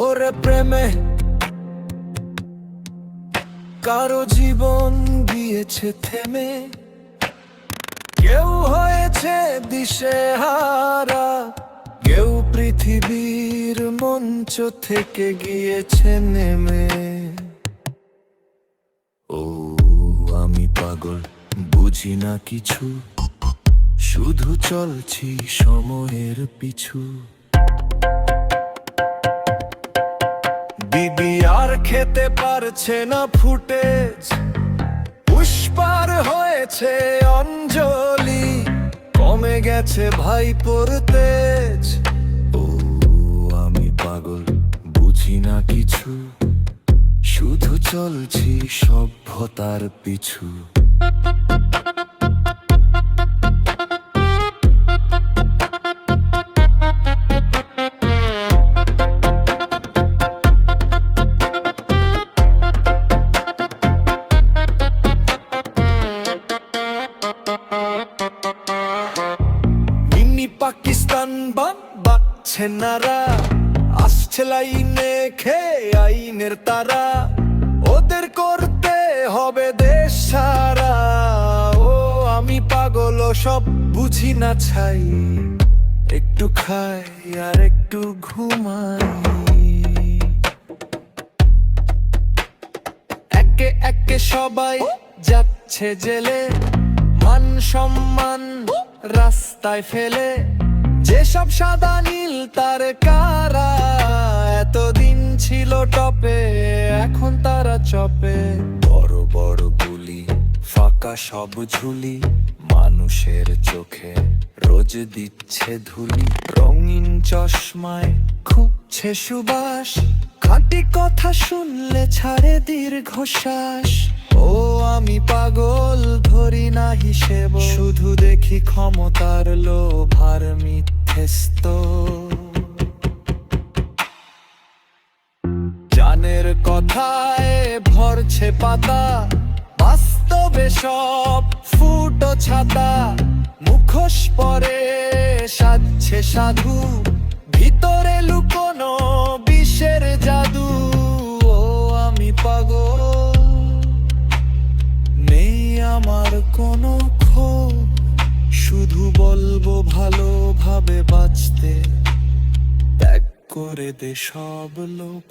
ওরে প্রেমে কারো জীবন গিয়েছে থেমে, কেউ হয়েছে দিশেহারা, কেউ পৃথিবীর মঞ্চ থেকে গিয়েছে নেমে। ও আমি পাগল, বুঝি না কিছু, শুধু চলছি সময়ের পিছু। দিদি আর খেতে পারছে না ফুটেজ, পুষ্পার হয়েছে অঞ্জলি, কমে গেছে ভাইপোর তেজ। ও আমি পাগল, বুঝি না কিছু, শুধু চলছি সভ্যতার পিছু। মিনি পাকিস্তান বাচ্ছে নারা, আসছে লাইনে খেয়ে আইনের তারা, ওদের করতে হবে দেশ সারা। ও আমি পাগল, সব বুঝি না ছাই, একটু খাই আর একটু ঘুমাই। একে একে সবাই যাচ্ছে জেলে, মান সম্মান রাস্তায় ফেলে, যেসব সাদা নীল তার কারা, এতদিন ছিল টপে এখন তারা চপে। বড় বড় গুলি, ফাঁকা সব ঝুলি, মানুষের চোখে রোজ দিচ্ছে ধুলি, রঙিন চশমায় খুঁজছে সুবাস, খাঁটি কথা শুনলে ছাড়ে দীর্ঘশ্বাস। ও আমি পাগল, ধরি না হিসেব, শুধু দেখি ক্ষমতার লোভ আর মিথ্যেস্ত। জানের কথায় ভরছে পাতা, বাস্তবে সব ফুটো ছাতা, মুখোশ পরে সাজছে সাধু, ভিতরে লুকোনো বিষের জাদু। ও আমি পাগল, নেই আমার কোনো ক্ষোভ, শুধু বলবো ভালোভাবে বাঁচতে, ত্যাগ করে দে সব লোভ।